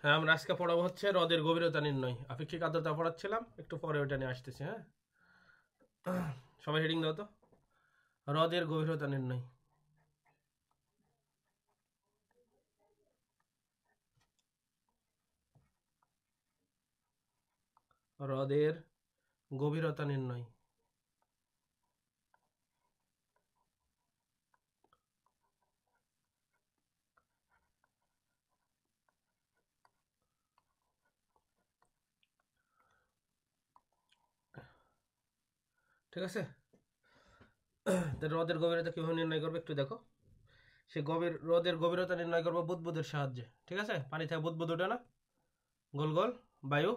হ্যাঁ, আমরা আজকে পড়াবো হচ্ছে হ্রদের গভীরতা নির্ণয়। আপেক্ষিক আর্দ্রতা পড়াচ্ছিলাম, একটু পরে ওটা নিয়ে আসতেছি। হ্যাঁ, সবাই হেডিং দাও তো, হ্রদের গভীরতা নির্ণয়। হ্রদের গভীরতা নির্ণয়। ঠিক আছে, হ্রদের গভীরতা কিভাবে নির্ণয় করবে একটু দেখো। সে হ্রদের গভীরতা নির্ণয় করবো বুদবুদের সাহায্যে। ঠিক আছে, পানি থেকে বুদবুদ ওঠে না, গোল গোল বায়ু।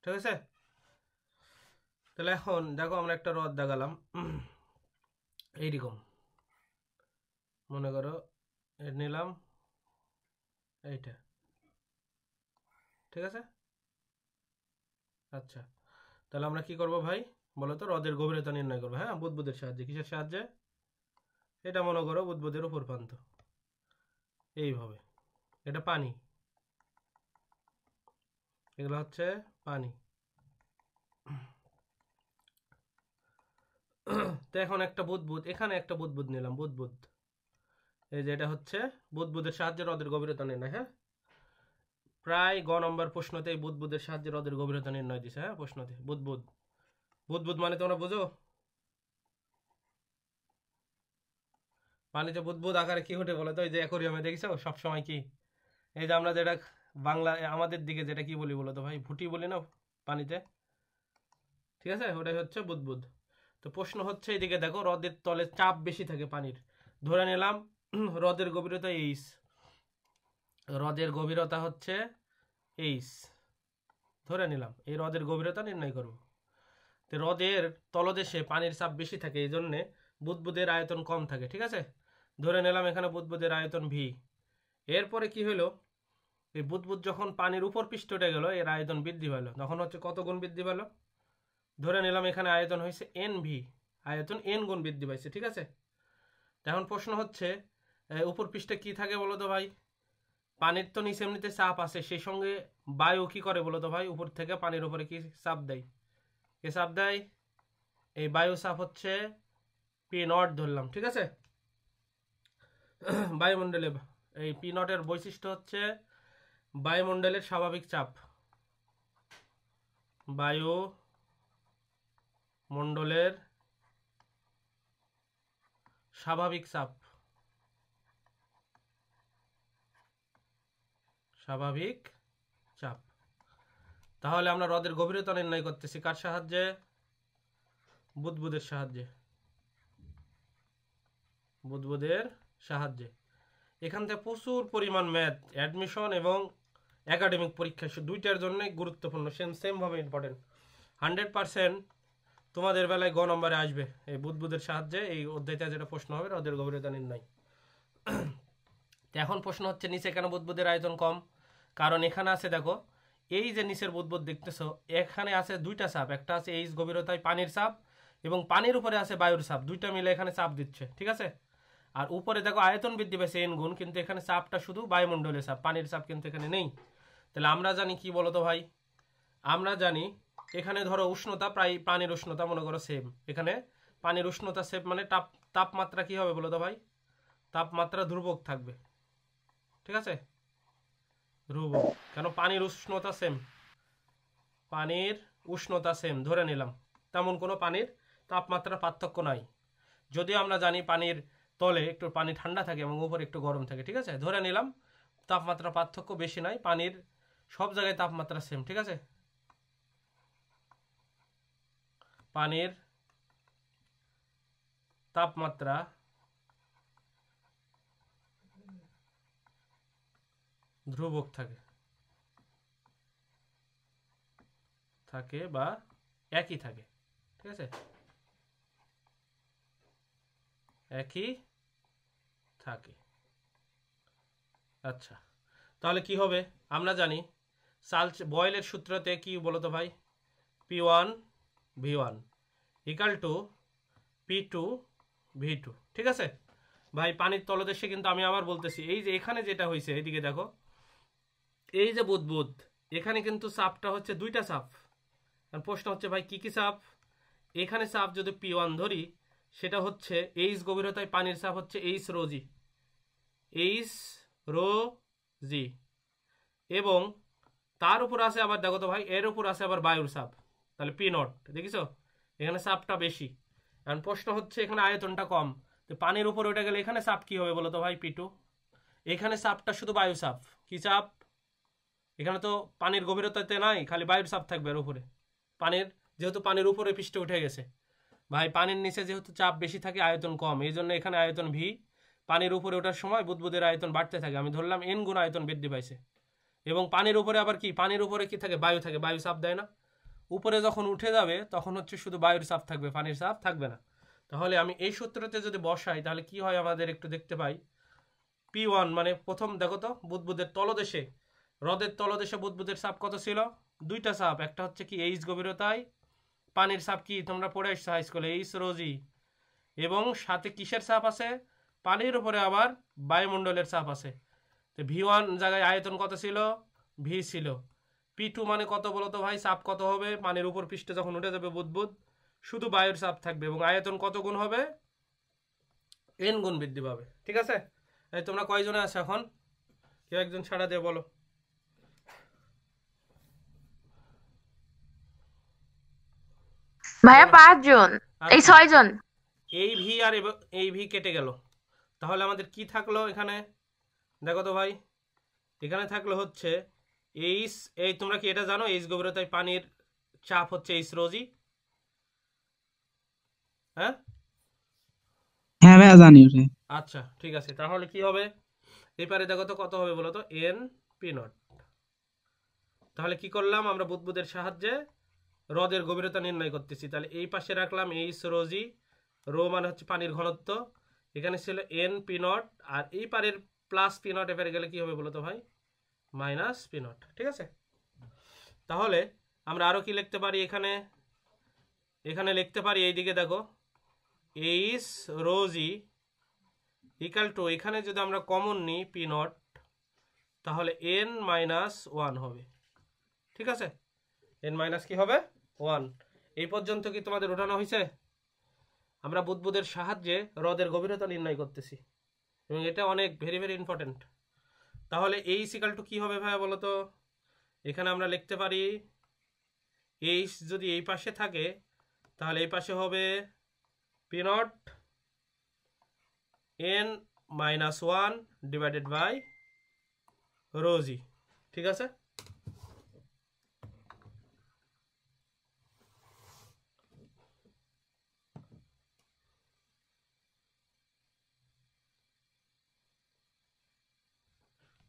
ঠিক আছে, তাহলে এখন দেখো আমরা একটা হ্রদ দেখালাম এইরকম, মনে করো নিলাম এইটা। ঠিক আছে, আচ্ছা, তাহলে আমরা কি করব ভাই বলো তো, হ্রদের গভীরতা নির্ণয় করবো। হ্যাঁ, বুদবুদের সাহায্যে। কিসের সাহায্যে? এটা মনে করো বুদবুদের উপর প্রান্ত, এইভাবে। এটা পানি, এগুলো হচ্ছে পানি। তো এখন একটা বুদবুদ, এখানে একটা বুদবুদ নিলাম, বুদবুদ। এই যে এটা হচ্ছে বুদবুদের সাহায্যে হ্রদের গভীরতা নির্ণয়। হ্যাঁ, প্রায় গ নম্বর প্রশ্নতে এই বুদবুদের সাহায্যে হ্রদের গভীরতা নির্ণয় দিছে। হ্যাঁ, প্রশ্নতে বুদবুদ। বুদবুদ মানে তোমরা বুঝো, পানিতে বুদবুদ আকারে কি ওঠে বলো তো? এই যে অ্যাকোরিয়ামে দেখেছো সবসময় কি, এই যে আমরা যেটা বাংলা আমাদের দিকে যেটা কি বলি বলো তো ভাই, ভুটি বলি না পানিতে। ঠিক আছে, ওটাই হচ্ছে বুদবুদ। তো প্রশ্ন হচ্ছে এইদিকে দেখো, হ্রদের তলে চাপ বেশি থাকে পানির। ধরে নিলাম হ্রদের গভীরতা এইচ, হ্রদের গভীরতা হচ্ছে এইচ, ধরে নিলাম এই হ্রদের গভীরতা নির্ণয় করব। তো হ্রদের তলদেশে পানির চাপ বেশি থাকে, এই জন্যে বুদবুদের আয়তন কম থাকে। ঠিক আছে, ধরে নিলাম এখানে বুদবুদের আয়তন ভি। এরপরে কি হলো, এই বুদবুদ যখন পানির উপর পৃষ্ঠটা গেল, এর আয়তন বৃদ্ধি পেল। তখন হচ্ছে কত গুণ বৃদ্ধি পেল? ধরে নিলাম এখানে আয়তন হয়েছে এন ভি, আয়তন এন গুণ বৃদ্ধি পাইছে। ঠিক আছে, এখন প্রশ্ন হচ্ছে উপর পৃষ্ঠে কি থাকে বলো তো ভাই? পানির তো নিচে এমনিতে চাপ আছে, সেই সঙ্গে বায়ু কি করে বলো তো ভাই? উপর থেকে পানির উপরে কি চাপ দেয়? কে চাপ দেয়? এই বায়ু চাপ হচ্ছে পি নট ধরলাম। ঠিক আছে, বায়ুমণ্ডলে এই পি নটের বৈশিষ্ট্য হচ্ছে বায়ুমণ্ডলের স্বাভাবিক চাপ, বায়ু মণ্ডলের স্বাভাবিক চাপ, স্বাভাবিক চাপ। তাহলে আমরা হ্রদের গভীরতা নির্ণয় করতেছি কার সাহায্যে? বুদবুদের সাহায্যে, বুদবুদের সাহায্যে। এখান থেকে প্রচুর পরিমাণ ম্যাথ, অ্যাডমিশন এবং একাডেমিক পরীক্ষা দুইটার জন্য গুরুত্বপূর্ণ, সেমভাবে ইম্পর্টেন্ট। 100% তোমাদের বেলায় গ নম্বরে আসবে এই বুদবুদের সাহায্যে। এই অধ্যায়টা যেটা প্রশ্ন হবে হ্রদের গভীরতা নির্ণয়। তো এখন প্রশ্ন হচ্ছে নিচে কেন বুদবুদের আয়তন কম? কারণ এখানে আছে দেখো, এই যে নিচের বুদবুদ দেখতেছো, এখানে আছে দুইটা চাপ, একটা আছে এইচ গভীরতায় পানির চাপ, এবং পানির উপরে আছে বায়ুর চাপ, দুইটা মিলে এখানে চাপ দিচ্ছে। ঠিক আছে, আর উপরে দেখো আয়তন বৃদ্ধি পেয়েছে এন গুণ, কিন্তু এখানে চাপটা শুধু বায়ুমণ্ডলের চাপ, পানির চাপ কিন্তু এখানে নেই। তাহলে আমরা জানি কি বলতো ভাই, আমরা জানি এখানে ধরো উষ্ণতা প্রায় পানির উষ্ণতা মনে করো সেম, এখানে পানির উষ্ণতা সেম, মানে তাপমাত্রা কি হবে বলতো ভাই? তাপমাত্রা ধ্রুবক থাকবে। ঠিক আছে, ধ্রুবক, কেন? পানির উষ্ণতা সেম, পানির উষ্ণতা সেম ধরে নিলাম, তেমন কোনো পানির তাপমাত্রার পার্থক্য নাই। যদিও আমরা জানি পানির তলে একটু পানি ঠান্ডা থাকে এবং উপরে একটু গরম থাকে। ঠিক আছে, ধরে নিলাম তাপমাত্রা পার্থক্য বেশি নাই, পানির সব জায়গায় তাপমাত্রা সেম। ঠিক আছে, পানির তাপমাত্রা ধ্রুবক থাকে, থাকে বা একই থাকে। ঠিক আছে, একই থাকে। আচ্ছা, তাহলে কি হবে? আমরা জানি বয়েলের সূত্রতে কি বলতো ভাই? P1 V1 equal to P2 V2। ঠিক আছে ভাই, পানির তলদেশে কিন্তু আমি আবার বলতেছি, এই যে এখানে যেটা হয়েছে এইদিকে দেখো, এই যে বুদবুদ, এখানে কিন্তু চাপটা হচ্ছে দুইটা চাপ। প্রশ্ন হচ্ছে ভাই কি কি চাপ? এখানে চাপ যদি P1 ধরি, সেটা হচ্ছে এইচ গভীরতায় পানির চাপ হচ্ছে এইচ রো জি, এইচ রো জি, এবং তার উপর আছে আবার দেখো তো ভাই, এর উপর আছে আবার বায়ুর চাপ, তাহলে P0। দেখিছো এখানে চাপটা বেশি। এখন প্রশ্ন হচ্ছে এখানে আয়তনটা কম, তো পানির উপর ওঠে গেলে এখানে চাপ কি হবে বলো তো ভাই? P2। এখানে চাপটা শুধু বায়ু চাপ। কি চাপ? এখানে তো পানির গভীরতাতে নাই, খালি বায়ুর চাপ থাকবে এর উপরে। পানির, যেহেতু পানির উপরে পৃষ্ঠে উঠে গেছে ভাই, পানির নিচে যেহেতু চাপ বেশি থাকে, আয়তন কম, এই জন্য এখানে আয়তন ভি। পানির উপরে ওঠার সময় বুদবুদের আয়তন বাড়তে থাকে, আমি ধরলাম এন গুণ আয়তন বৃদ্ধি পাইছে। এবং পানির উপরে আবার কি, পানির উপরে কি থাকে? বায়ু থাকে, বায়ু চাপ দেয় না। উপরে যখন উঠে যাবে তখন হচ্ছে শুধু বায়ুর চাপ থাকবে, পানির চাপ থাকবে না। তাহলে আমি এই সূত্রতে যদি বসাই, তাহলে কি হয় আমাদের একটু দেখতে পাই। P1 মানে প্রথম দেখো তো, বুদবুদের তলদেশে, হ্রদের তলদেশে বুদবুদের চাপ কত ছিল? দুইটা চাপ, একটা হচ্ছে কি এইচ গভীরতায় পানির চাপ, কি তোমরা পড়ে আসছো হাই স্কুলে, এইচ রো জি, এবং সাথে কিসের চাপ আছে? পানির উপরে আবার বায়ুমণ্ডলের চাপ আছে। তো V1 জায়গায় আয়তন কত ছিল? ভি ছিল। P2 মানে কত বলো তো ভাই? চাপ কত হবে? পানির উপর পৃষ্ঠে যখন উঠে যাবে বুদবুদ, শুধু বায়ুর চাপ থাকবে, এবং আয়তন কত গুণ হবে? এন গুণ বৃদ্ধি পাবে। ঠিক আছে? এই তোমরা কয়জনে আছো এখন? কেউ একজন ছাড়া দিয়ে বলো। ভাইয়া 5 জন, এই আচ্ছা, 6 জন। এই ভি আর এই ভি কেটে গেল, তাহলে আমাদের কি থাকলো এখানে? দেখো তো ভাই, এখানে থাকলো হচ্ছে এইচ, এই তোমরা কি এটা জানো? এইচ গভীরতায় পানির চাপ হচ্ছে এইচ রোজি। হ্যাঁ হ্যাঁ ভাইয়া জানি ওটা। আচ্ছা, ঠিক আছে, তাহলে কি হবে? এবারে দেখো তো কত হবে বলো তো? N P not. তাহলে কি করলাম আমরা? বুদবুদের সাহায্যে হ্রদের গভীরতা নির্ণয় করতেছি। তাহলে এই পাশে রাখলাম এইচ রোজি, রো মানে হচ্ছে পানির ঘনত্ব, এখানে ছিল এন পি নট, আর এই পারের প্লাস পি নট এবারে গেলে কি হবে বলো তো ভাই? Minus P not. ঠিক আছে? তাহলে আমরা আরো কি লিখতে পারি এখানে? এখানে লিখতে পারি এইদিকে দেখো, এইচ রোজি ইকাল টু, এখানে যদি আমরা কমন নিই পি নট, তাহলে এন মাইনাস ওয়ান হবে। ঠিক আছে? এন মাইনাস কি হবে? ওয়ান। এই পর্যন্ত কি তোমাদের উঠানো হয়েছে? আমরা বুদবুদের সাহায্যে হ্রদের গভীরতা নির্ণয় করতেছি, এবং এটা অনেক ভেরি ভেরি ইম্পর্টেন্ট। তাহলে এই ইকাল টু কি হবে ভাইয়া বলো তো? এখানে আমরা লিখতে পারি এইচ যদি এই পাশে থাকে, তাহলে এই পাশে হবে P not n minus one divided by rho g. ঠিক আছে?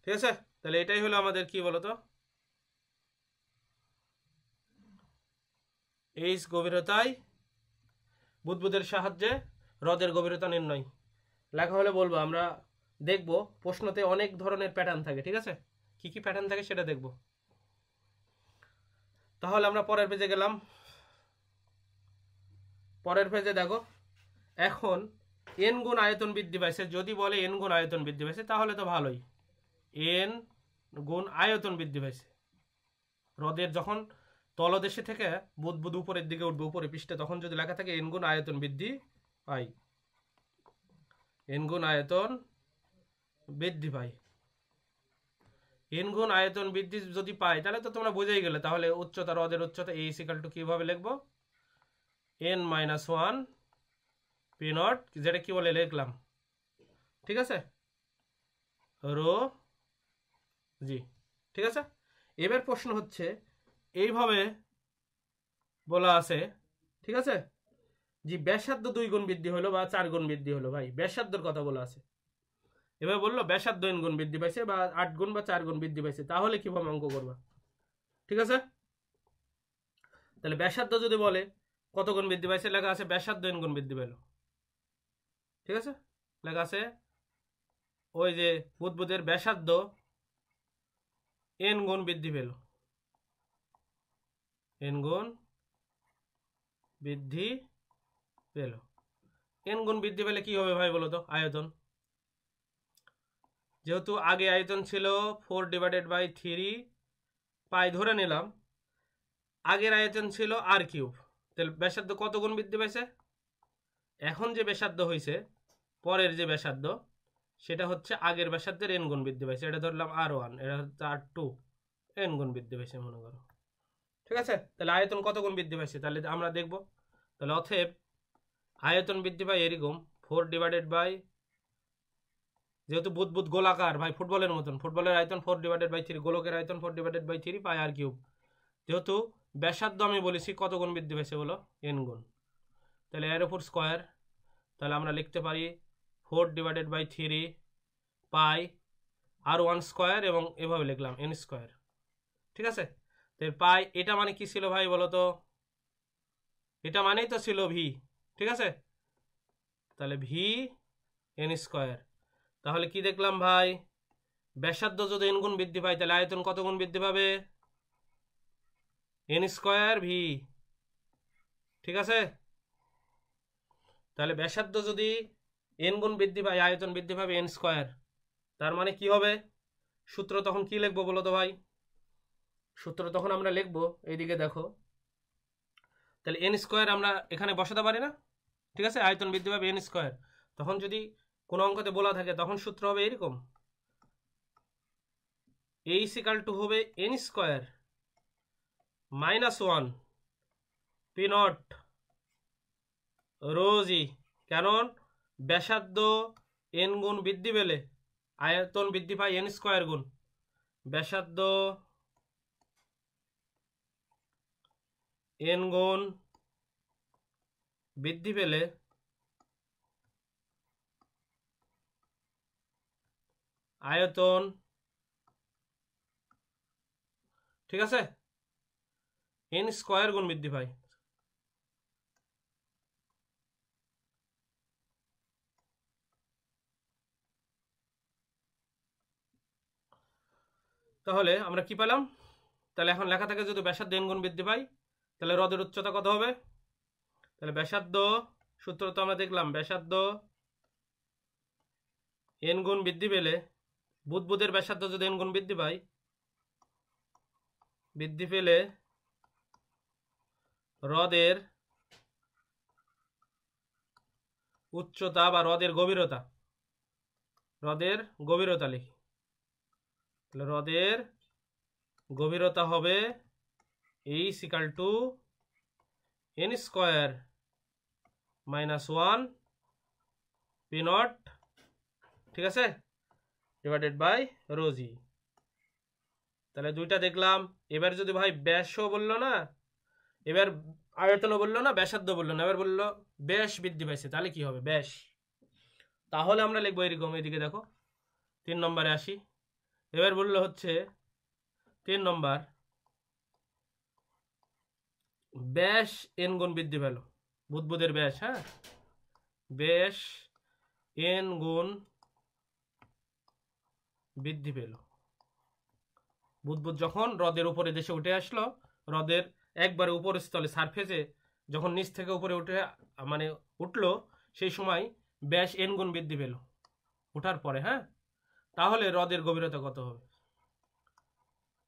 ঠিক আছে, তাহলে এটাই হলো আমাদের কি বলতো, এইচ গভীরতায় বুদবুদের সাহায্যে হ্রদের গভীরতা নির্ণয়। লেখা হলে বলবো, আমরা দেখব প্রশ্নতে অনেক ধরনের প্যাটার্ন থাকে। ঠিক আছে? কি কি প্যাটার্ন থাকে সেটা দেখব। তাহলে আমরা পরের পেজে গেলাম। পরের পেজে দেখো, এখন এন গুণ আয়তন বৃদ্ধি পাইছে, যদি বলে এন গুণ আয়তন বৃদ্ধি পাইছে তাহলে তো ভালোই। এন গুণ আয়তন বৃদ্ধি পাইছে, হ্রদের যখন তলদেশে থেকে বুদবুদ উপরের দিকে উঠবে, উপরে পৃষ্ঠে, তখন যদি লেখা থাকে এন গুণ আয়তন বৃদ্ধি পাই, এন গুণ আয়তন বৃদ্ধি পাই, এন গুণ আয়তন বৃদ্ধি যদি পাই, তাহলে তো তোমরা বুঝেই গেলে। তাহলে উচ্চতা, হ্রদের উচ্চতা এই ইকুয়াল টু কিভাবে লিখবো? N minus one P not, যেটা কি বলে লিখলাম। ঠিক আছে? রো জি। ঠিক আছে? এবার প্রশ্ন হচ্ছে এইভাবে বলা আছে, ঠিক আছে, যে ব্যাসার্ধ 2 গুণ বৃদ্ধি হলো বা 4 গুণ বৃদ্ধি হলো। ভাই ব্যাসার্ধর কথা বলা আছে, এবার বললো ব্যাসার্ধ n গুণ বৃদ্ধি পাইছে বা 8 গুণ বা 4 গুণ বৃদ্ধি পাইছে, তাহলে কিভাবে অঙ্ক করবা? ঠিক আছে? তাহলে ব্যাসার্ধ যদি বলে কত গুণ বৃদ্ধি পাইছে, লেখা আছে ব্যাসার্ধ n গুণ বৃদ্ধি পেল। ঠিক আছে? লেখা আছে ওই যে বুদবুদের ব্যাসার্ধ n গুণ বৃদ্ধি পেল, n গুণ বৃদ্ধি পেল। n গুণ বৃদ্ধি পেলে কি হবে ভাই বলো তো? আয়তন। যেহেতু আগে আয়তন ছিল 4/3 পাই ধরে নিলাম, আগের আয়তন ছিল r3, তাহলে ব্যাসার্ধ কত গুণ বৃদ্ধি পাইছে? এখন যে ব্যাসার্ধ হয়েছে, পরের যে ব্যাসার্ধ, সেটা হচ্ছে আগের ব্যাসার্ধের n গুণ বৃদ্ধি পাইছে। এটা ধরলাম r1, এটা হচ্ছে r2, n গুণ বৃদ্ধি পাইছে মনে করো। ঠিক আছে, তাহলে আয়তন কত গুণ বৃদ্ধি পাইছে তাহলে আমরা দেখব। তাহলে অতএব আয়তন বৃদ্ধি পায় এরকম 4/, যেহেতু বুদবুদ গোলাকার ভাই, ফুটবলের মতন, ফুটবলের আয়তন 4/3, গোলকের আয়তন 4/3 পাই r3। যেহেতু ব্যাসার্ধ আমি বলেছি কত গুণ বৃদ্ধি পাইছে বলো? n গুণ। তাহলে এর উপর স্কোয়ার, তাহলে আমরা লিখতে পারি 4/3 পাই r1 স্কোয়ার, এবং এভাবে লিখলাম n স্কোয়ার। ঠিক আছে, তো পাই এটা মানে কি ছিল ভাই বলো তো? এটা মানেই তো ছিল ভি। ঠিক আছে, তাহলে ভি n স্কোয়ার। তাহলে কি দেখলাম ভাই? ব্যাসার্ধ যদি n গুণ বৃদ্ধি পায় তাহলে আয়তন কত গুণ বৃদ্ধি পাবে? n square V. ঠিক আছে, তাহলে ব্যাসার্ধ যদি n গুণ বৃদ্ধি পায় আয়তন বৃদ্ধি পাবে n স্কোয়ার। তার মানে কি হবে? সূত্র তখন কি লিখবো বলো তো ভাই? সূত্র তখন আমরা লিখবো, এইদিকে দেখো, তাহলে n স্কোয়ার আমরা এখানে বসাতে পারি না? ঠিক আছে, আয়তন বৃদ্ধি পাবে n স্কোয়ার। তখন যদি কোনো অঙ্কতে বলা থাকে তখন সূত্র হবে এরকম, a = হবে n square -1 P not rho g. কারণ ব্যাসার্ধ n গুণ বৃদ্ধি পেলে আয়তন বৃদ্ধি পায় n স্কোয়ার গুণ। ব্যাসার্ধ n গুণ বৃদ্ধি পেলে আয়তন, ঠিক আছে, n স্কোয়ার গুণ বৃদ্ধি পায়। তাহলে আমরা কি পেলাম? তাহলে এখন লেখা থাকে যদি ব্যাসার্ধ n গুণ বৃদ্ধি পায় তাহলে রদের উচ্চতা কত হবে? তাহলে ব্যাসার্ধ, সূত্র তো আমরা দেখলাম, ব্যাসার্ধ n গুণ বৃদ্ধি পেলে, বুদবুদের ব্যাসার্ধ যদি n গুণ বৃদ্ধি পায়, বৃদ্ধি পেলে হ্রদের উচ্চতা বা হ্রদের গভীরতা, হ্রদের গভীরতা লিখি, তাহলে হ্রদের গভীরতা হবে h = n square -1 P not, ঠিক আছে, / ρg। তাহলে দুইটা দেখলাম। এবার যদি ভাই ব্যাসও বললো না, এবার আয়তনও বললো না, ব্যাসার্ধ বললো না, এবার বললো ব্যাস বৃদ্ধি পাইছে, তাহলে কি হবে? ব্যাস। তাহলে আমরা লিখবো এরকম, এদিকে দেখো 3 নম্বরে আসি। এবার বললো হচ্ছে 3 নম্বর, ব্যাস n গুণ বৃদ্ধি পেল, বুদবুদের ব্যাস, হ্যাঁ, ব্যাস n গুণ বৃদ্ধি পেল। বুদবুদ যখন হ্রদের উপরে দেশে উঠে আসলো, হ্রদের একবারে উপর স্থলে সারফেসে যখন নিচ থেকে উপরে উঠে মানে উঠলো, সেই সময় ব্যাস n গুণ বৃদ্ধি পেল ওঠার পরে, হ্যাঁ। তাহলে হ্রদের গভীরতা কত হবে?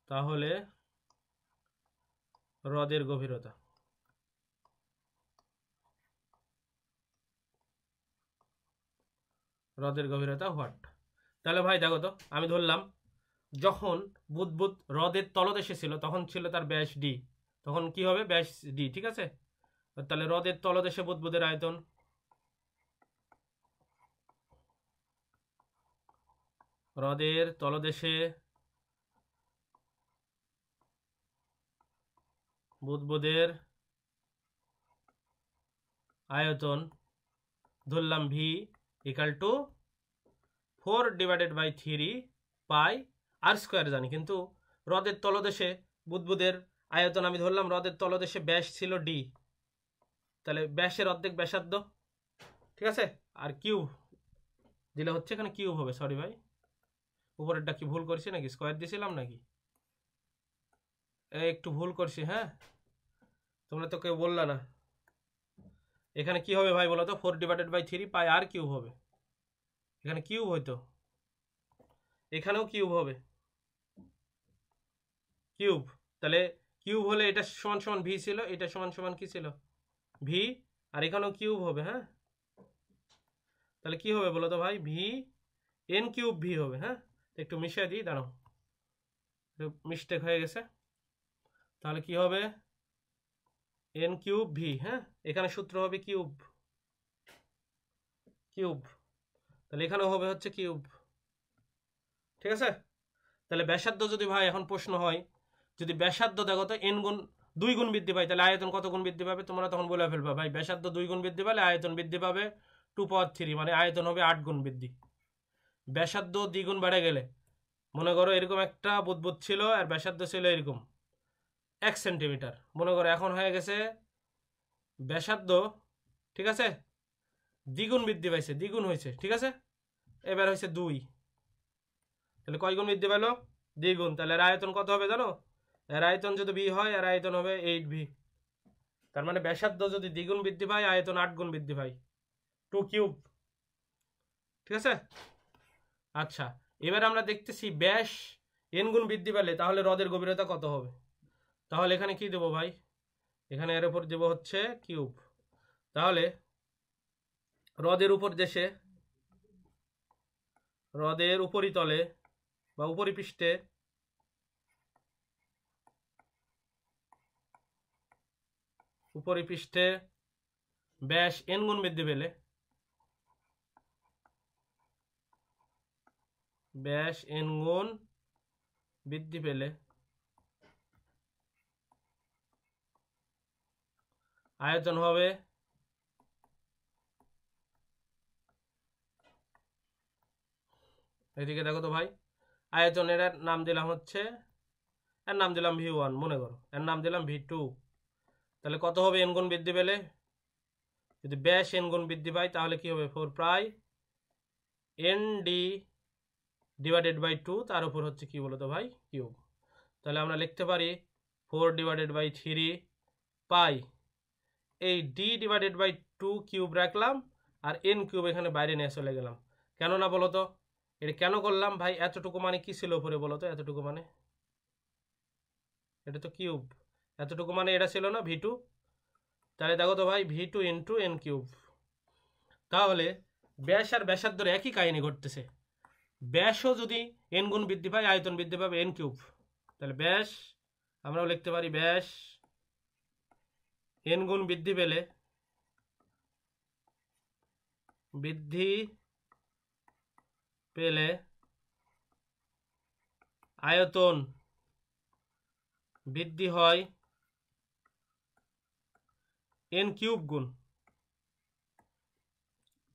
তাহলে হ্রদের গভীরতা, হ্রদের গভীরতা হোয়াট? তাহলে ভাই দেখো তো, আমি ধরলাম যখন বুদবুদ হ্রদের তলদেশে ছিল তখন ছিল তার ব্যাস ডি, তখন কি হবে? ব্যাস ডি, ঠিক আছে। তাহলে হ্রদের তলদেশে বুদবুদের আয়তন, হ্রদের তলদেশে বুদবুদের আয়তন ধরলাম ভি = 4/3 পাই আর স্কোয়ার জানি, কিন্তু হ্রদের তলদেশে বুদবুদের আয়তন আমি ধরলাম, হ্রদের তলদেশে ব্যাস ছিল ডি, তাহলে ব্যাসের অর্ধেক ব্যাসার্ধ, ঠিক আছে। আর কিউব দিলে হচ্ছে, এখানে কিউব হবে, সরি ভাই, উপরেরটা কি ভুল করছি নাকি? স্কোয়ার দিয়েছিলাম নাকি? একটু ভুল করছি, হ্যাঁ, তোমরা তো কেউ বললা না। এখানে কি হবে ভাই বলো তো? 4/3 পাই আর কিউব হবে, এখানে কিউব হইতো, এখানেও কিউব হবে, কিউব। তাহলে কিউব হলে এটা সমান সমান ভি ছিল, এটা সমান সমান কি ছিল ভি, আর এখানেও কিউব হবে। হ্যাঁ, তাহলে কি হবে বলো তো ভাই, ভি এন কিউব ভি হবে। হ্যাঁ, একটু মিশিয়ে দিই, দাঁড়াও, মিস্টেক হয়ে গেছে। তাহলে কি হবে, এন কিউব ভি। হ্যাঁ, এখানে সূত্র হবে কিউব, কিউব, তাহলে এখানেও হবে হচ্ছে কিউব। ঠিক আছে, তাহলে ব্যাসার্ধ যদি ভাই এখন প্রশ্ন হয়, যদি ব্যাসার্ধ দেখো তো এন গুণ 2 গুণ বৃদ্ধি পায়, তাহলে আয়তন কত গুণ বৃদ্ধি পাবে, তোমরা তখন বলে ফেলবা ভাই ব্যাসার্ধ 2 গুণ বৃদ্ধি পালে আয়তন বৃদ্ধি পাবে 2 পাওয়ার 3, মানে আয়তন হবে 8 গুণ বৃদ্ধি। ব্যাসার্ধ দ্বিগুণ বেড়ে গেলে, মনে করো এরকম একটা বুদবুদ ছিল আর ব্যাসার্ধ ছিল এরকম 1 সেন্টিমিটার, মনে করো এখন হয়ে গেছে ব্যাসার্ধ, ঠিক আছে, দ্বিগুণ বৃদ্ধি পাইছে, দ্বিগুণ হয়েছে, ঠিক আছে, এবার হয়েছে 2, তাহলে কয় গুণ বৃদ্ধি পেলো, দ্বিগুণ। তাহলে এর আয়তন কত হবে জানো, এর আয়তন যদি ভি হয় এর আয়তন হবে 8 ভি। তার মানে ব্যাসার্ধ যদি দ্বিগুণ বৃদ্ধি পায় আয়তন 8 গুণ বৃদ্ধি পায়, 2 কিউব। ঠিক আছে, আচ্ছা এবার আমরা দেখতেছি ব্যাস এন গুণ বৃদ্ধি পেলে তাহলে হ্রদের গভীরতা কত হবে। তাহলে এখানে কি দেবো ভাই, এখানে এর উপর দেবো হচ্ছে কিউব। তাহলে হ্রদের উপর দেশে, হ্রদের উপরিতলে বা উপরিপৃষ্ঠে উপরিপৃষ্ঠে ব্যাস এন গুণ বৃদ্ধি পেলে, ব্যাস এন গুণ বৃদ্ধি পেলে আয়তন হবে, এদিকে দেখো তো ভাই, আয়তনের নাম দিলাম হচ্ছে, এর নাম দিলাম ভি1, মনে করো এর নাম দিলাম ভি2। তাহলে কত হবে এন গুণ বৃদ্ধি পেলে, যদি ব্যাস এন গুণ বৃদ্ধি পায় তাহলে কি হবে 4 পাই এন ডি ডিভাইডেড বাই 2, তার উপর হচ্ছে কি বলতো ভাই কিউব। তাহলে আমরা লিখতে পারি 4 ডিভাইডেড বাই 3 পাই, এই ডি ডিভাইডেড বাই 2 কিউব রাখলাম আর এন কিউব এখানে বাইরে নিয়ে চলে গেলাম। কেন না বলো তো, এটা কেন করলাম ভাই, এতটুকু মানে কি ছিল উপরে বলো তো, এতটুকু মানে এটা তো কিউব, এতটুকু মানে এটা ছিল না ভি2, তাহলে দেখো তো ভাই ভি2 ইন্টু এন কিউব। তাহলে ব্যাস আর ব্যাসার্ধের একই কাহিনী ঘটতেছে, ব্যাসও যদি এন গুণ বৃদ্ধি পায় আয়তন বৃদ্ধি পাবে এন কিউব। তাহলে ব্যাস আমরাও লিখতে পারি ব্যাস এন গুণ বৃদ্ধি পেলে, বৃদ্ধি পেলে আয়তন বৃদ্ধি হয় এন কিউব গুণ।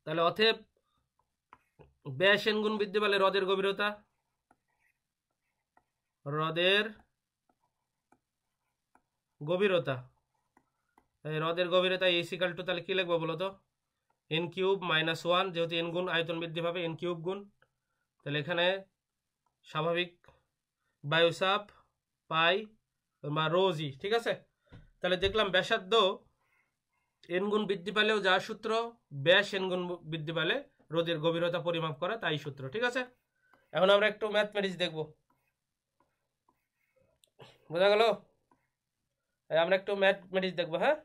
তাহলে অতএব ব্যাস এন গুণ বৃদ্ধি পেলে হ্রদের গভীরতা, হ্রদের গভীরতা, হ্রদের গভীরতা ইজ ইকুয়াল টু, তাহলে কি লিখবো বলো তো, এন কিউব মাইনাস 1, যেহেতু এন গুণ আয়তন বৃদ্ধি পাবে এন কিউব গুণ, তাহলে এখানে স্বাভাবিক বায়ুচাপ পাই বা রোজি। ঠিক আছে, তাহলে দেখলাম ব্যাসার্ধ এন গুণ বৃদ্ধি পেলেও যা সূত্র, ব্যাস এন গুণ বৃদ্ধি পেলে হ্রদের গভীরতা পরিমাপ করা তাই সূত্র। ঠিক আছে, এখন আমরা একটু ম্যাথমেটিক্স দেখব, বোঝা গেল, আমরা একটু ম্যাথমেটিক্স দেখবো। হ্যাঁ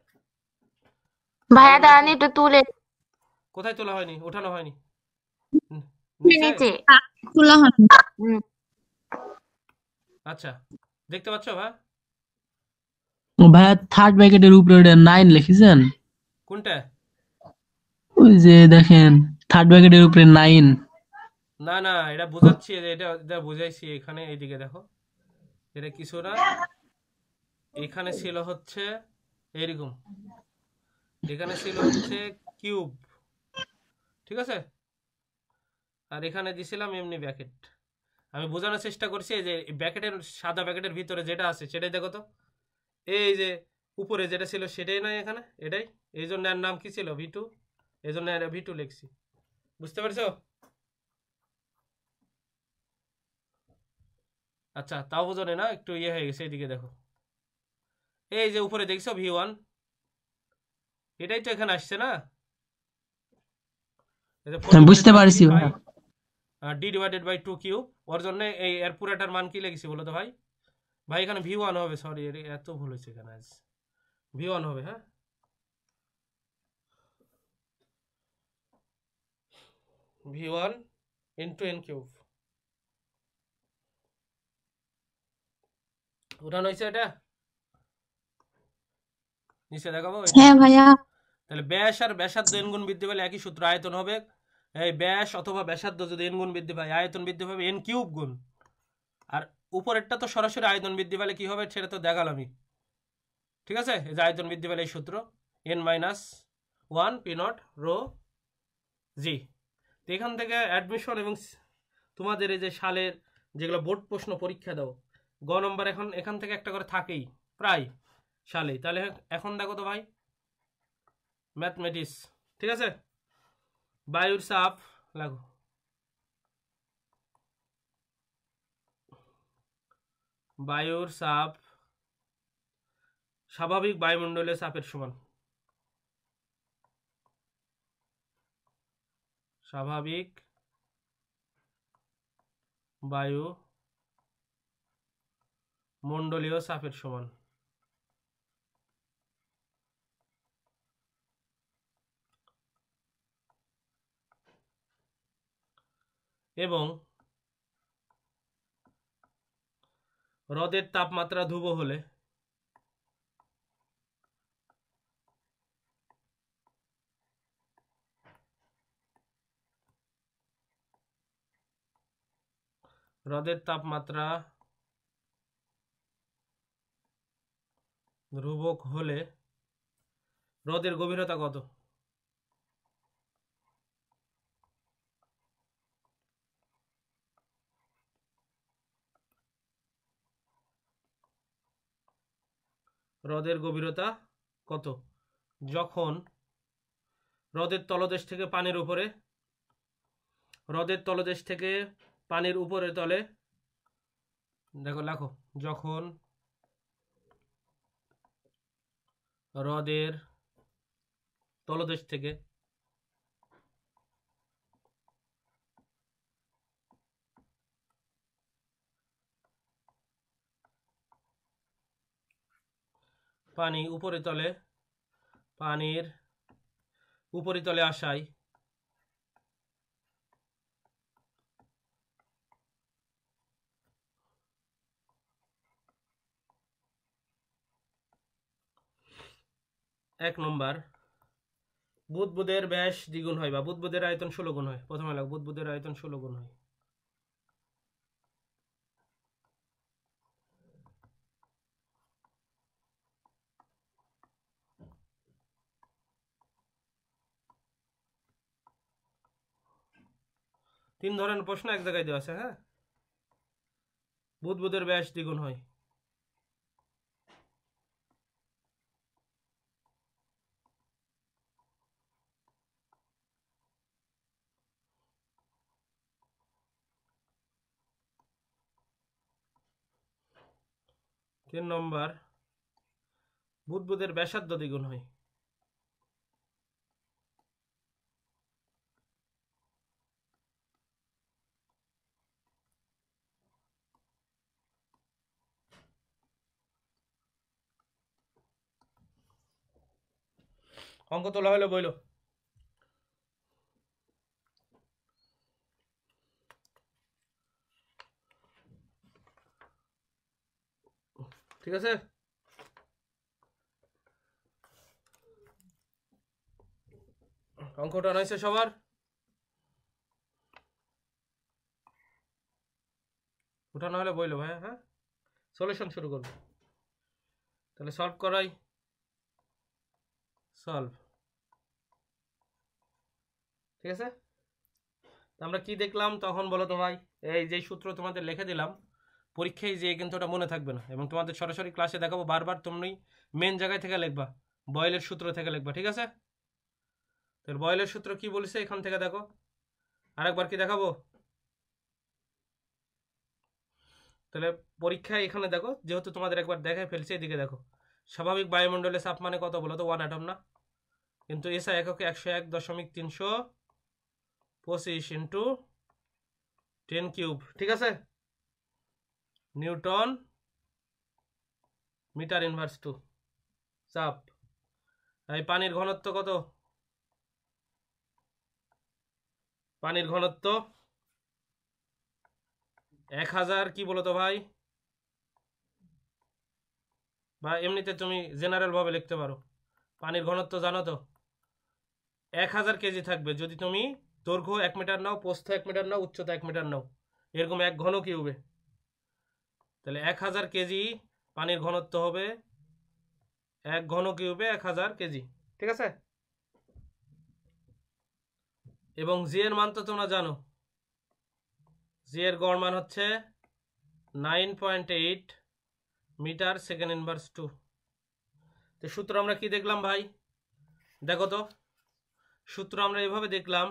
ভাইয়া দাঁড়ান একটু তুলে কোথায় তোলা হয়নি, ওঠানো হয়নি, নিচে। খোলা হয়নি। আচ্ছা দেখতে পাচ্ছ ভাই, ভাইয়া থার্ড ব্র্যাকেটের উপরে ওটা 9 লিখেছেন, কোনটা, ওই যে দেখেন থার্ড ব্র্যাকেটের উপরে 9। না না এটা বোঝাচ্ছি, এটা এটা বুঝাইছি, এখানে এইদিকে দেখো, এটা কিছু না, এখানে ছিল হচ্ছে এরকম, এখানে ছিল হচ্ছে কিউব, ঠিক আছে, আর এখানে দিছিলাম এমনি ব্র্যাকেট। আমি বোঝানোর চেষ্টা করছি যে ব্র্যাকেটের সাদা ব্র্যাকেটের ভিতরে যেটা আছে সেটাই দেখো তো, এই যে উপরে যেটা ছিল সেটাই নয় এখানে, এটাই, এই জন্য এর নাম কি ছিল ভি2, এই জন্য এর ভি2 লিখছি, বুঝতে পারছো। আচ্ছা তাও বোঝনে না, একটু ইয়ে হয়ে গেছে, এইদিকে দেখো, এই যে উপরে দেখছো ভি1, এটাই তো এখানে আসছে না, বুঝতে পারছি ভাই। D divided by 2 cube. ওর জন্য এই এর পুরাটার মান কি লিখেছি বলো তো ভাই? ভাই এখানে v1 হবে, সরি এত ভুল হয়েছে এখানে, আজ v1 হবে। হ্যাঁ, v1 ইন্টু n কিউব। উঠানো হয়েছে এটা, নিচে দেখাবো এটা। হ্যাঁ ভাইয়া। তাহলে ব্যাস আর ব্যাসার্ধ n গুণ বৃদ্ধি পেলে একই সূত্র, আয়তন হবে এই ব্যাস অথবা ব্যাসার্ধ যদি n গুণ বৃদ্ধি পায়, আয়তন বৃদ্ধি পাবে n কিউব গুণ। আর উপরেরটা তো সরাসরি আয়তন বৃদ্ধি পেলে কি হবে সেটা তো দেখালামই, ঠিক আছে? এই যে আয়তন বৃদ্ধি পেলে এই সূত্র n-1 পি নট রো জি। তো এখান থেকে অ্যাডমিশন এবং তোমাদের এই যে সালের যেগুলো বোর্ড প্রশ্ন পরীক্ষা দাও, গ নম্বর এখান থেকে একটা করে থাকেই প্রায় সালেই। তাহলে এখন দেখো তো ভাই, ম্যাথমেটিক্স, ঠিক আছে? বায়ুর চাপ লাগো, বায়ুর চাপ স্বাভাবিক বায়ুমণ্ডলীয় চাপের সমান। স্বাভাবিক বায়ু মণ্ডলীয় চাপের সমান। এবং হ্রদের তাপমাত্রা ধ্রুব হলে হ্রদের তাপমাত্রা ধ্রুবক হলে হ্রদের গভীরতা কত? হ্রদের গভীরতা কত যখন হ্রদের তলদেশ থেকে পানির উপরে, হ্রদের তলদেশ থেকে পানির উপরে তলে, দেখো লেখো, যখন হ্রদের তলদেশ থেকে পানি উপরিতলে, পানির উপরিতলে আসায় এক নম্বর বুদবুদের ব্যাস দ্বিগুণ হয় বা বুদবুদের আয়তন 16 গুণ হয়। প্রথমে লাগবে বুদবুদের আয়তন 16 গুণ হয়। তিন ধরনের প্রশ্ন এক জায়গায় দেওয়া আছে। হ্যাঁ, বুদবুদের ব্যাস দ্বিগুণ হয়। তিন নম্বর বুদবুদের ব্যাসার্ধ দ্বিগুণ হয়। অঙ্ক তোলা হলে বইলো। ঠিক আছে, অঙ্কটা নয়ছে সবার? উঠানো হলে বইলো ভাই। হ্যাঁ, সলিউশন শুরু করবো। তাহলে সলভ করাই, সলভ, ঠিক আছে? আমরা কি দেখলাম তখন বলো তো ভাই? এই যে সূত্র তোমাদের লিখে দিলাম, পরীক্ষায় যেয়ে কিন্তু ওটা মনে থাকবে না, এবং তোমাদের সরাসরি ক্লাসে দেখাবো, বারবার তুমি মেন জায়গায় থেকে লিখবা, বয়েলের সূত্র থেকে লিখবা, ঠিক আছে? তাহলে বয়েলের সূত্র কি বলেছে এখান থেকে দেখো, আরেকবার কি দেখাবো? তাহলে পরীক্ষায় এখানে দেখো, যেহেতু তোমাদের একবার দেখায় ফেলছে, এদিকে দেখো, স্বাভাবিক বায়ুমণ্ডলের চাপ মানে কত বলো তো? 1 অ্যাটম না? কিন্তু এসআই এককে 101.325 ইন্টু 10 কিউব, ঠিক আছে, নিউটন মিটার ইনভার্স 2 চাপ। এই পানির ঘনত্ব কত? পানির ঘনত্ব 1000 কি বলো তো ভাই, বা এমনিতে তুমি জেনারেল ভাবে লিখতে পারো। পানির ঘনত্ব জানো তো 1000 কেজি থাকবে যদি তুমি দৈর্ঘ্য 1 মিটার নাও, প্রস্থ 1 মিটার নাও, উচ্চতা 1 মিটার নাও, এরকম 1 ঘন কিউবে। তাহলে 1000 কেজি পানির ঘনত্ব হবে 1 ঘন কিউবে 1000 কেজি, ঠিক আছে। এবং জি এর মান তো তোমরা জানো, জি এর গড় মান হচ্ছে 9.8 মিটার সেকেন্ড ইনভার্স 2। তো সূত্র আমরা কি দেখলাম ভাই, দেখো তো, সূত্র আমরা এভাবে দেখলাম,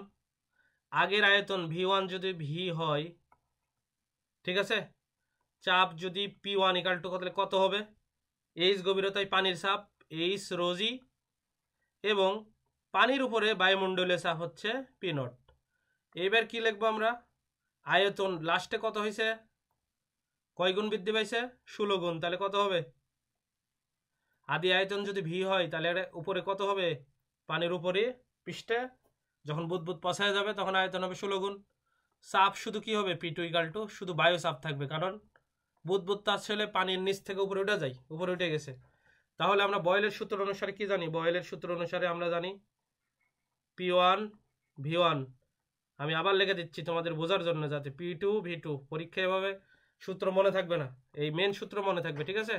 আগের আয়তন V1 যদি V হয়, ঠিক আছে, চাপ যদি P1 ইকাল টু কত হবে, এইচ গভীরতায় পানির চাপ এইচ রোজি, এবং পানির উপরে বায়ুমণ্ডলীয় চাপ হচ্ছে পি নট। এইবার কি লিখবো আমরা, আয়তন লাস্টে কত হয়েছে, কয় গুণ বৃদ্ধি পাইছে, 16 গুণ। তাহলে কত হবে, আদি আয়তন যদি ভি হয় তাহলে উপরে কত হবে, পানির উপরে পৃষ্ঠে যখন বুদবুদ পছায় যাবে তখন আয়তন হবে 16 গুণ। চাপ শুধু কি হবে, P2 ইকাল টু শুধু বায়ু চাপ থাকবে, কারণ বুদবুদ তার ছেলে পানির নিচ থেকে উপরে উঠে যায়, উপরে উঠে গেছে। তাহলে আমরা বয়েলের সূত্র অনুসারে কি জানি, বয়েলের সূত্র অনুসারে আমরা জানি P1 V1, আমি আবার লিখে দিচ্ছি তোমাদের বোঝার জন্য, যাতে P2 V2, পরীক্ষা এভাবে সূত্র মনে থাকবে না, এই মেন সূত্র মনে থাকবে, ঠিক আছে।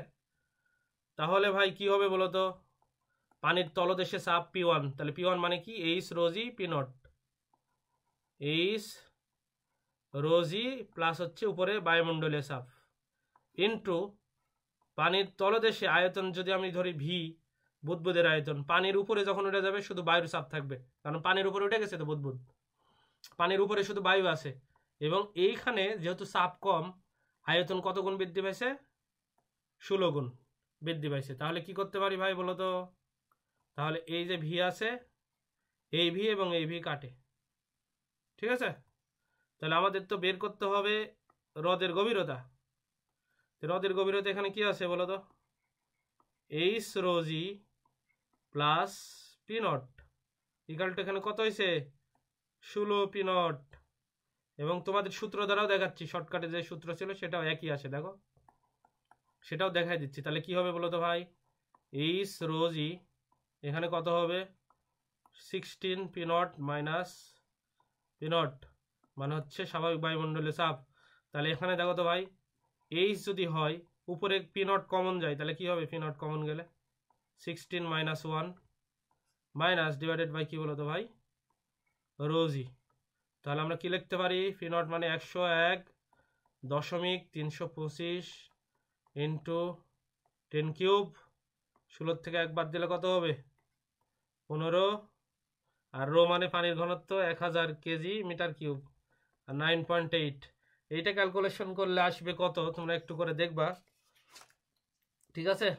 তাহলে ভাই কি হবে বলতো, পানির তলদেশে চাপ P1, তাহলে P1 মানে কি, h rho g P naught, h rho g plus হচ্ছে উপরে বায়ুমণ্ডলীয় চাপ ইন্টু পানির তলদেশে আয়তন যদি আমি ধরি ভি, বুদবুদের আয়তন, পানির উপরে যখন উঠে যাবে শুধু বায়ুর চাপ থাকবে, কারণ পানির উপরে উঠে গেছে তো বুদবুদ, পানির উপরে শুধু বায়ু আছে। এবং এইখানে যেহেতু চাপ কম, আয়তন কত গুণ বৃদ্ধি পাইছে, 16 গুণ বৃদ্ধি পাইছে। তাহলে কি করতে পারি ভাই বলো তো, তাহলে এই যে ভি আছে, এই ভি এবং এই ভি কাটে, ঠিক আছে। তাহলে আমাদের তো বের করতে হবে হ্রদের গভীরতা। হ্রদের গভীরতা এখানে কি আছে বলো তো, h rho g plus P naught equal to এখানে কত হয়েছে, 16 পি নট। এবং তোমাদের সূত্র দ্বারাও দেখাচ্ছি, শর্টকাটে যে সূত্র ছিল সেটাও একই আসে, দেখো সেটাও দেখাই দিচ্ছি। তাহলে কি হবে বলো তো ভাই, এইচ রোজি এখানে কত হবে, 16 P not minus P not মানে হচ্ছে স্বাভাবিক বায়ুমণ্ডলীয় চাপ। তাহলে এখানে দেখো তো ভাই, এইচ যদি হয় উপরে পি নট কমন যায়, তাহলে কি হবে, পি নট কমন গেলে 16 মাইনাস 1 মাইনাস ডিভাইডেড বাই কি বলো তো ভাই, রোজি। তাহলে আমরা কি লিখতে পারি, পি নট মানে 101.325 ইন্টু 10 কিউব, 16 থেকে 1 বাদ দিলে কত হবে, 15, আর রো মানে পানির ঘনত্ব 1000 কেজি মিটার কিউব, আর 9.8। এইটা ক্যালকুলেশন করলে আসবে কত, তোমরা একটু করে দেখবা, ঠিক আছে।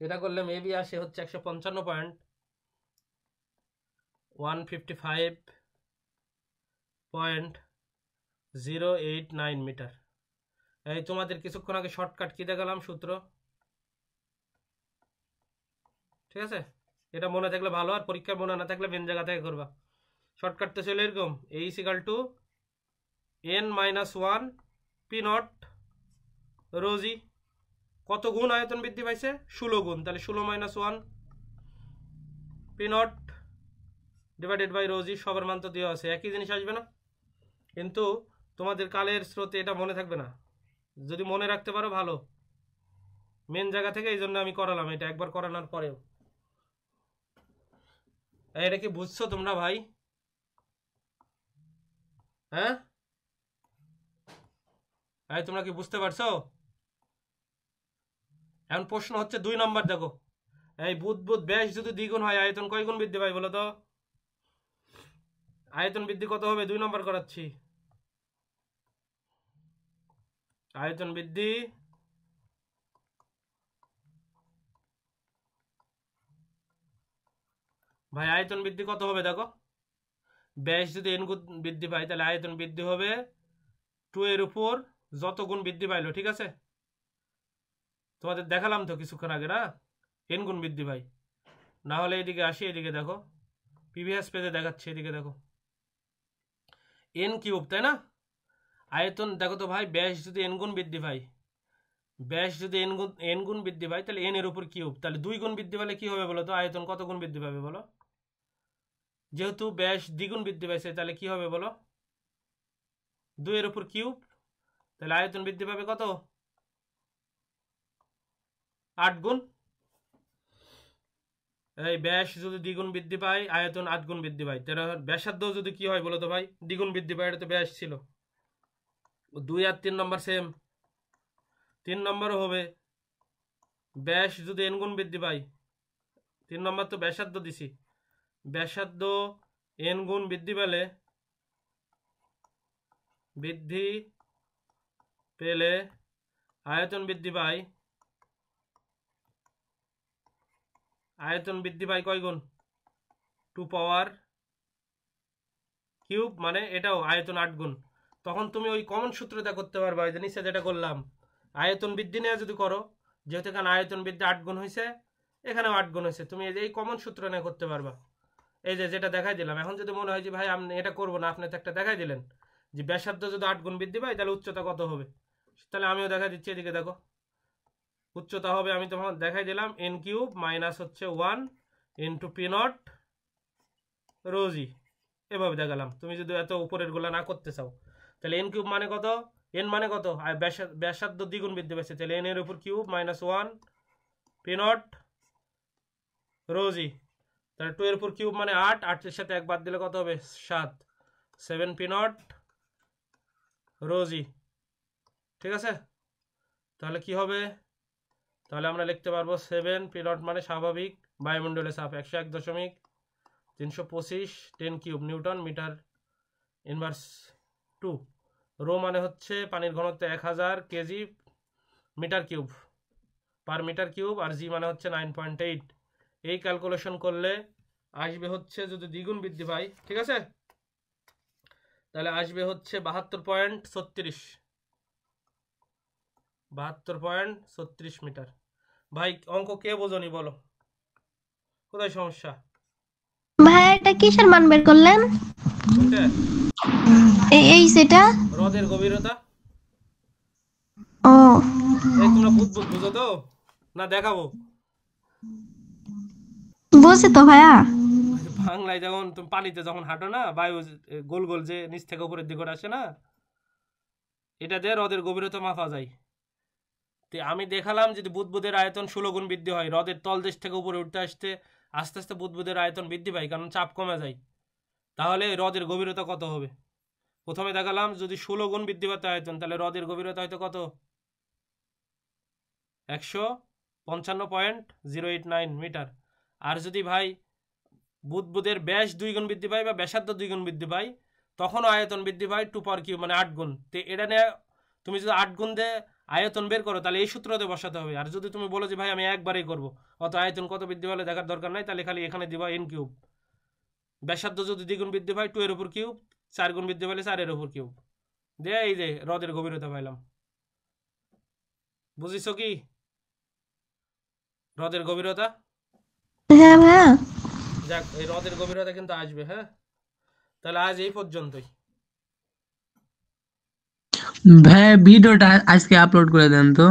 এটা করলে মেবি আসে হচ্ছে 155.155.089 মিটার। এই তোমাদের কিছুক্ষণ আগে শর্টকাট কি দেখালাম সূত্র, ঠিক আছে। এটা মনে থাকলে ভালো, আর পরীক্ষায় মনে না থাকলে মেন জায়গা থেকে করবা। শর্টকাট তো ছিল এরকম, H equal to n-1 P not rho g, কত গুণ আয়তন বৃদ্ধি পাইছে, 16 গুণ। তাহলে 16 minus 1 P not divided by rho g, সবার মান তো দেওয়া আছে, একই জিনিস আসবে না। কিন্তু তোমাদের কালের স্রোতে এটা মনে থাকবে না, যদি মনে রাখতে পারো ভালো, মেন জায়গা থেকে এই জন্য আমি করালাম এটা একবার করানোর পরেও। এটা কি বুঝছো তোমরা ভাই, হ্যাঁ তোমরা কি বুঝতে পারছো? এখন প্রশ্ন হচ্ছে 2 নম্বর, দেখো এই বুদবুদ ব্যাস যদি দ্বিগুণ হয় আয়তন কয় গুণ বৃদ্ধি পায় বলো তো, আয়তন বৃদ্ধি কত হবে, 2 নম্বর করাচ্ছি, আয়তন বৃদ্ধি ভাই, আয়তন বৃদ্ধি কত হবে দেখো, ব্যাস যদি n গুণ বৃদ্ধি পায় তাহলে আয়তন বৃদ্ধি হবে 2 এর উপর যত গুণ বৃদ্ধি পাইলো, ঠিক আছে? তোমাদের দেখালাম তো কিছুক্ষণ আগে না, n গুণ বৃদ্ধি পায়। না হলে এদিকে আসি, এদিকে দেখো, প্রিভিয়াস পেজে দেখাচ্ছি, এদিকে দেখো, n কিউব, তাই না? আয়তন দেখো তো ভাই, ব্যাস যদি n গুণ বৃদ্ধি পায়, ব্যাস যদি n গুণ বৃদ্ধি পায় তাহলে n এর উপর কিউব, তাহলে 2 গুণ বৃদ্ধি পেলে কি হবে বলো তো? আয়তন কত গুণ বৃদ্ধি পাবে বলো? যেহেতু ব্যাস দ্বিগুণ বৃদ্ধি পাইছে তাহলে কি হবে বলো? 2 এর উপর কিউব, তাহলে আয়তন বৃদ্ধি পাবে কত? 8 গুণ। এই ব্যাস যদি দ্বিগুণ বৃদ্ধি পায় আয়তন 8 গুণ বৃদ্ধি পায়, তাহলে ব্যাসার্ধ যদি কি হয় বলো তো ভাই? দ্বিগুণ বৃদ্ধি পায়, এটা তো ব্যাস ছিল। 2 আর 3 নম্বর সেম, 3 নম্বরও হবে ব্যাস যদি n গুণ বৃদ্ধি পায়, 3 নম্বর তো ব্যাসার্ধ দিছি, ব্যাসার্ধ n গুণ বৃদ্ধি পেলে আয়তন বৃদ্ধি পায়, আয়তন বৃদ্ধি পায় কয় গুণ? 2 পাওয়ার কিউব, মানে এটাও আয়তন 8 গুণ। তখন তুমি ওই কমন সূত্রটা করতে পারবা, যে নিচে যেটা করলাম, আয়তন বৃদ্ধি নিয়ে যদি করো, যেহেতু এখানে আয়তন বৃদ্ধি 8 গুণ হয়েছে, এখানেও 8 গুণ হয়েছে, তুমি এই কমন সূত্র নিয়ে করতে পারবা। এই যে যেটা দেখাই দিলাম। এখন যদি মনে হয় যে ভাই আপনি এটা করবো না, আপনি তো একটা দেখাই দিলেন যে ব্যাসার্ধ যদি 8 গুণ বৃদ্ধি পায় তাহলে উচ্চতা কত হবে, তাহলে আমিও দেখা দিচ্ছি, এদিকে দেখো, উচ্চতা হবে, আমি তোমার দেখাই দিলাম, n কিউব মাইনাস হচ্ছে 1 ইন্টু পি নট রোজি, এভাবে দেখালাম। তুমি যদি এত উপরের গুলা না করতে চাও, তাহলে n কিউব মানে কত? n মানে কত? ব্যাসার্ধ দ্বিগুণ বৃদ্ধি পাচ্ছে, তাহলে n এর উপর কিউব মাইনাস 1 পি নট রোজি, তাহলে 2 এর উপর কিউব মানে 8, 8 এর সাথে 1 বাদ দিলে কত হবে? 7, 7 পি নট রোজি, ঠিক আছে? তাহলে কি হবে? তাহলে আমরা লিখতে পারবো 7 পি নট মানে স্বাভাবিক বায়ুমণ্ডলের চাপ 101.325 10 cube newton metre inverse 2। Rho মানে হচ্ছে পানির ঘনত্ব 1000 KG metre cube per metre cube, আর জি মানে হচ্ছে 9.8। এই ক্যালকুলেশন করলে আসবে হচ্ছে, যদি দ্বিগুণ বৃদ্ধি পায়, ঠিক আছে, তাহলে আসবে হচ্ছে 72.36 মিটার। ভাই অঙ্ক কে বোঝনি বলো, কোথায় সমস্যা? ভাইয়া এটা কিসের মান বের করলেন? কোনটা? এই সেটা। হ্রদের গভীরতা। ও এই তোমরা বুঝো তো না? দেখাবো বুঝছি তো ভাইয়া। বাংলায় যখন তুমি পানিতে যখন হাঁটো না, বায়ু গোল গোল যে নিচ থেকে উপরের দিকে আসে না, এটা দিয়ে হ্রদের গভীরতা মাপা যায়। তো আমি দেখালাম যদি বুদবুদের আয়তন 16 গুণ বৃদ্ধি হয়, হ্রদের তলদেশ থেকে উপরে উঠতে আসতে আস্তে আস্তে বুদবুদের আয়তন বৃদ্ধি পায়, কারণ চাপ কমে যায়, তাহলে হ্রদের গভীরতা কত হবে? প্রথমে দেখালাম যদি 16 গুণ বৃদ্ধি পাতে আয়তন, তাহলে হ্রদের গভীরতা হয়তো কত? 155.089 মিটার। আর যদি ভাই বুদবুদের ব্যাস 2 গুণ বৃদ্ধি পায় বা ব্যাসার্ধ 2 গুণ বৃদ্ধি পায়, তখনও আয়তন বৃদ্ধি পায় 2 পাওয়ার কিউব মানে 8 গুণ। তো এটা নিয়ে তুমি যদি 8 গুণ দিয়ে আয়তন বের করো, তাহলে এই সূত্রতে বসাতে হবে। আর যদি তুমি বলো যে ভাই আমি একবারেই করবো, অত আয়তন কত বৃদ্ধি পেলে দেখার দরকার নাই, তাহলে খালি এখানে দিবা n কিউব। ব্যাসার্ধ যদি 2 গুণ বৃদ্ধি পায় 2 এর উপর কিউব, 4 গুণ বৃদ্ধি পেলে 4 এর উপর কিউব দিয়ে এই যে হ্রদের গভীরতা পাইলাম। বুঝিস কি হ্রদের গভীরতা? হ্যাঁ ভাইয়া। যাক, এই হ্রদের গভীরতা কিন্তু আসবে। হ্যাঁ, তাহলে আজ এই পর্যন্তই। ভাই ভিডিওটা আজকে আপলোড করে দেন তো।